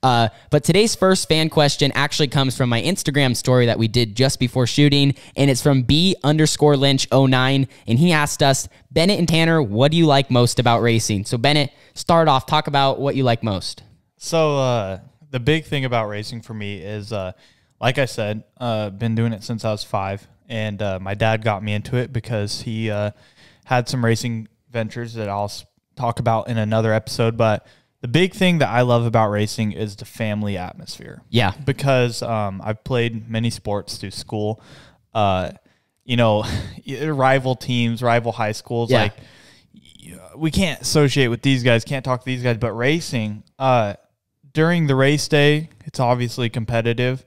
But today's first fan question actually comes from my Instagram story that we did just before shooting, and it's from B_Lynch09, and he asked us, Bennett and Tanner, what do you like most about racing? So Bennett, start off, talk about what you like most. So the big thing about racing for me is, like I said, been doing it since I was 5, and my dad got me into it because he had some racing ventures that I'll talk about in another episode, but the big thing that I love about racing is the family atmosphere. Yeah. Because I've played many sports through school, you know, rival teams, rival high schools. Yeah. Like, we can't associate with these guys, can't talk to these guys, but racing, during the race day, it's obviously competitive.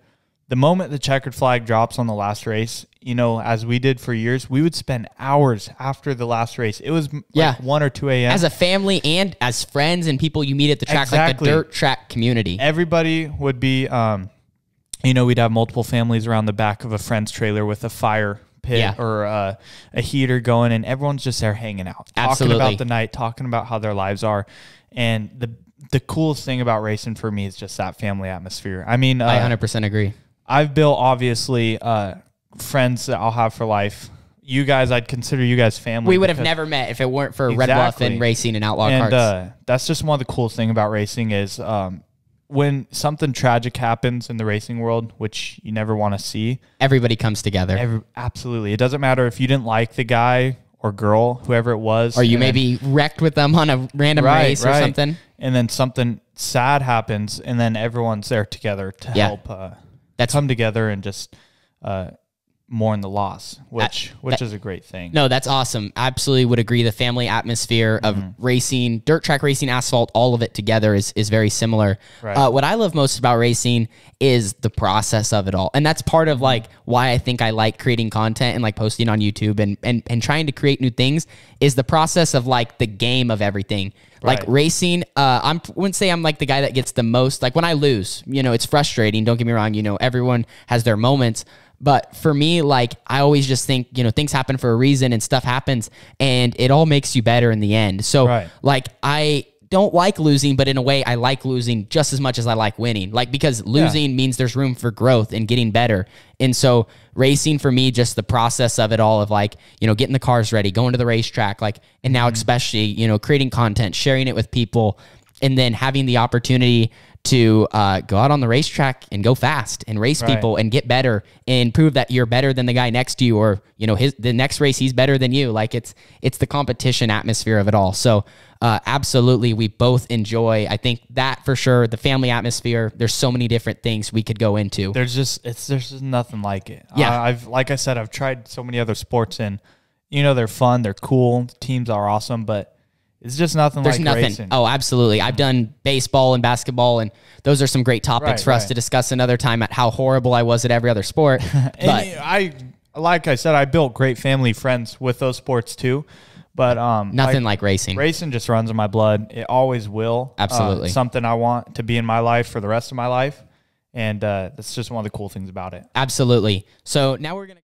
The moment the checkered flag drops on the last race, you know, as we did for years, we would spend hours after the last race. It was like 1 or 2 a.m. As a family and as friends and people you meet at the track, like the dirt track community. Everybody would be, you know, we'd have multiple families around the back of a friend's trailer with a fire pit or a heater going, and everyone's just there hanging out, talking about the night, talking about how their lives are. And the coolest thing about racing for me is just that family atmosphere. I mean, I 100% agree. I've built, obviously, friends that I'll have for life. You guys, I'd consider you guys family. We would have never met if it weren't for Red Bluff and racing and outlaw carts. And that's just one of the coolest things about racing is when something tragic happens in the racing world, which you never want to see. Everybody comes together. Absolutely. It doesn't matter if you didn't like the guy or girl, whoever it was. Or you maybe wrecked with them on a random race or something. And then something sad happens, and then everyone's there together to help come together and just mourn the loss, which is a great thing. No, that's awesome. Absolutely would agree. The family atmosphere of racing, dirt track racing, asphalt, all of it together is very similar. Right. What I love most about racing is the process of it all. And that's part of like why I think I like creating content and like posting on YouTube and trying to create new things is the process of like the game of everything. Like racing, I wouldn't say I'm like the guy that gets the most, like when I lose, you know, it's frustrating. Don't get me wrong. You know, everyone has their moments. But for me, like, I always just think, you know, things happen for a reason and stuff happens and it all makes you better in the end. So, like, I don't like losing, but in a way, I like losing just as much as I like winning. Like, because losing means there's room for growth and getting better. And so, racing for me, just the process of it all of like, you know, getting the cars ready, going to the racetrack, like, and now especially, you know, creating content, sharing it with people, and then having the opportunity to go out on the racetrack and go fast and race people and get better and prove that you're better than the guy next to you, or, you know, the next race, he's better than you. Like it's the competition atmosphere of it all. So absolutely, we both enjoy, I think that for sure, the family atmosphere. There's so many different things we could go into. There's just nothing like it. Yeah. Like I said, I've tried so many other sports and, you know, they're fun, they're cool, the teams are awesome, but it's just nothing like racing. Oh, absolutely. I've done baseball and basketball, and those are some great topics for us to discuss another time at how horrible I was at every other sport. But like I said, I built great family friends with those sports too. But nothing like racing. Racing just runs in my blood. It always will. Absolutely. Something I want to be in my life for the rest of my life. And that's just one of the cool things about it. Absolutely. So now we're going to